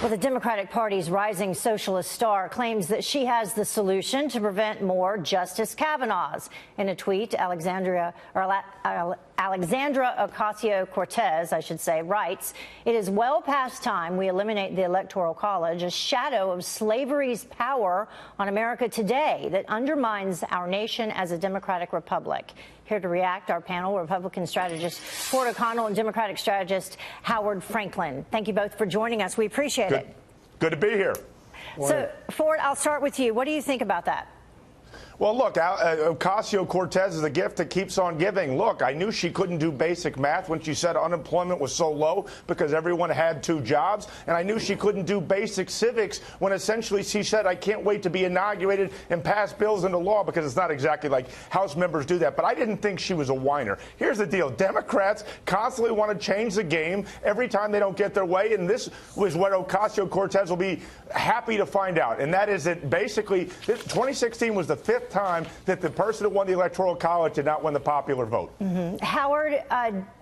Well, the Democratic Party's rising socialist star claims that she has the solution to prevent more Justice Kavanaughs. In a tweet, Alexandra Ocasio-Cortez, I should say, writes, "It is well past time we eliminate the Electoral College, a shadow of slavery's power on America today that undermines our nation as a democratic republic." Here to react, our panel, Republican strategist Ford O'Connell and Democratic strategist Howard Franklin. Thank you both for joining us. We appreciate it. Good to be here. So, Ford, I'll start with you. What do you think about that? Well, look, Ocasio-Cortez is a gift that keeps on giving. Look, I knew she couldn't do basic math when she said unemployment was so low because everyone had 2 jobs. And I knew she couldn't do basic civics when essentially she said, I can't wait to be inaugurated and pass bills into law, because it's not exactly like House members do that. But I didn't think she was a whiner. Here's the deal. Democrats constantly want to change the game every time they don't get their way. And this was what Ocasio-Cortez will be happy to find out. And that is that basically 2016 was the 5th time that the person who won the Electoral College did not win the popular vote. Howard,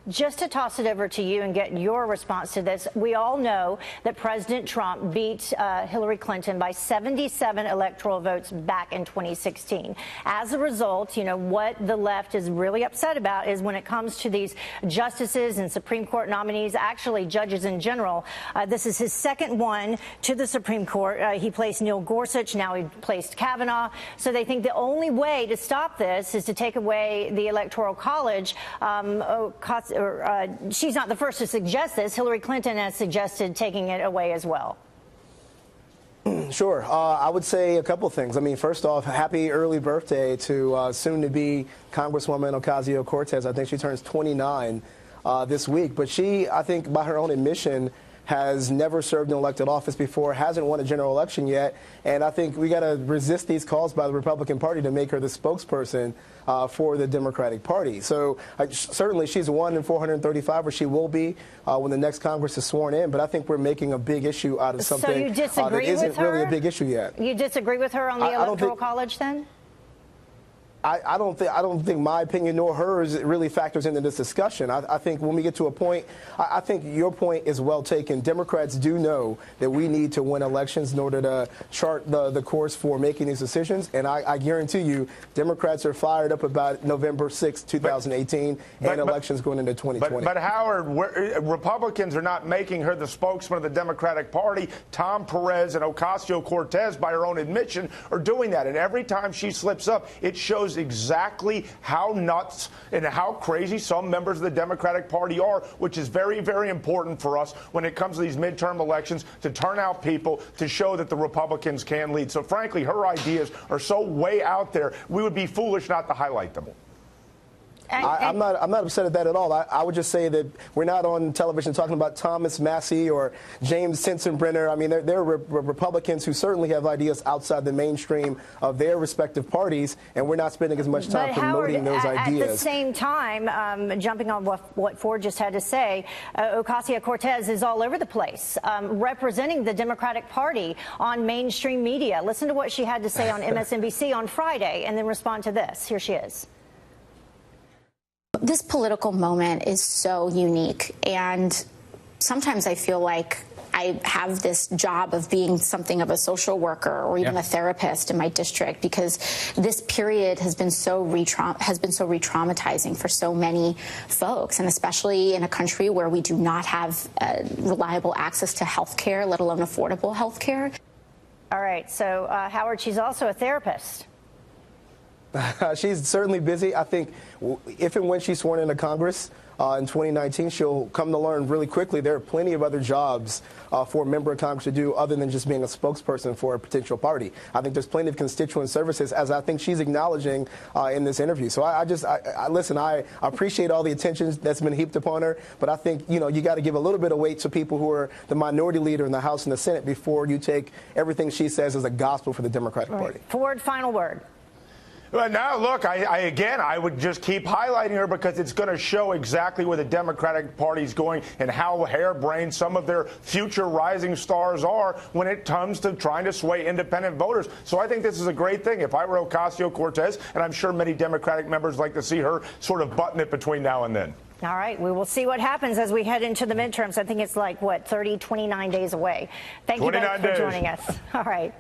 just to toss it over to you and get your response to this, we all know that President Trump beat Hillary Clinton by 77 electoral votes back in 2016. As a result, you know, what the left is really upset about is when it comes to these justices and Supreme Court nominees, actually judges in general. This is his second one to the Supreme Court. He placed Neil Gorsuch. Now he placed Kavanaugh. So they think the only way to stop this is to take away the Electoral College. She's not the first to suggest this. Hillary Clinton has suggested taking it away as well. Sure. I would say a couple things. I mean, first off, happy early birthday to soon-to-be Congresswoman Ocasio-Cortez. I think she turns 29 this week. But she, I think, by her own admission, has never served in elected office before, hasn't won a general election yet, and I think we got to resist these calls by the Republican Party to make her the spokesperson for the Democratic Party. So certainly she's 1 in 435, or she will be when the next Congress is sworn in, but I think we're making a big issue out of something so you disagree that isn't with her? really a big issue yet. You disagree with her on the Electoral College then? I don't think my opinion nor hers really factors into this discussion. I think when we get to a point, I think your point is well taken. Democrats do know that we need to win elections in order to chart the course for making these decisions. And I guarantee you, Democrats are fired up about November 6, 2018, and elections going into 2020. But Howard, Republicans are not making her the spokesman of the Democratic Party. Tom Perez and Ocasio-Cortez, by her own admission, are doing that. And every time she slips up, it shows exactly how nuts and how crazy some members of the Democratic Party are, which is very, very important for us when it comes to these midterm elections, to turn out people to show that the Republicans can lead. So frankly, her ideas are so way out there, we would be foolish not to highlight them. I'm not upset at that at all. I would just say that we're not on television talking about Thomas Massey or James Sensenbrenner. I mean, there are Republicans who certainly have ideas outside the mainstream of their respective parties, and we're not spending as much time promoting those ideas. At the same time, jumping on what Ford just had to say, Ocasio-Cortez is all over the place, representing the Democratic Party on mainstream media. Listen to what she had to say on MSNBC on Friday, and then respond to this. Here she is. This political moment is so unique, and sometimes I feel like I have this job of being something of a social worker or even a therapist in my district, because this period has been so re-traumatizing for so many folks, and especially in a country where we do not have reliable access to health care, let alone affordable health care. All right. So, Howard, she's also a therapist. She's certainly busy. I think if and when she's sworn into Congress in 2019, she'll come to learn really quickly there are plenty of other jobs for a member of Congress to do other than just being a spokesperson for a potential party. I think there's plenty of constituent services, as I think she's acknowledging in this interview. So listen, I appreciate all the attention that's been heaped upon her, but I think, you got to give a little bit of weight to people who are the minority leader in the House and the Senate before you take everything she says as a gospel for the Democratic Party. Ford, final word. Well, now, look, I would just keep highlighting her because it's going to show exactly where the Democratic Party is going and how harebrained some of their future rising stars are when it comes to trying to sway independent voters. So I think this is a great thing. If I were Ocasio-Cortez, and I'm sure many Democratic members like to see her sort of button it between now and then. All right. We will see what happens as we head into the midterms. I think it's like, what, 29 days away. Thank you both for joining us. All right.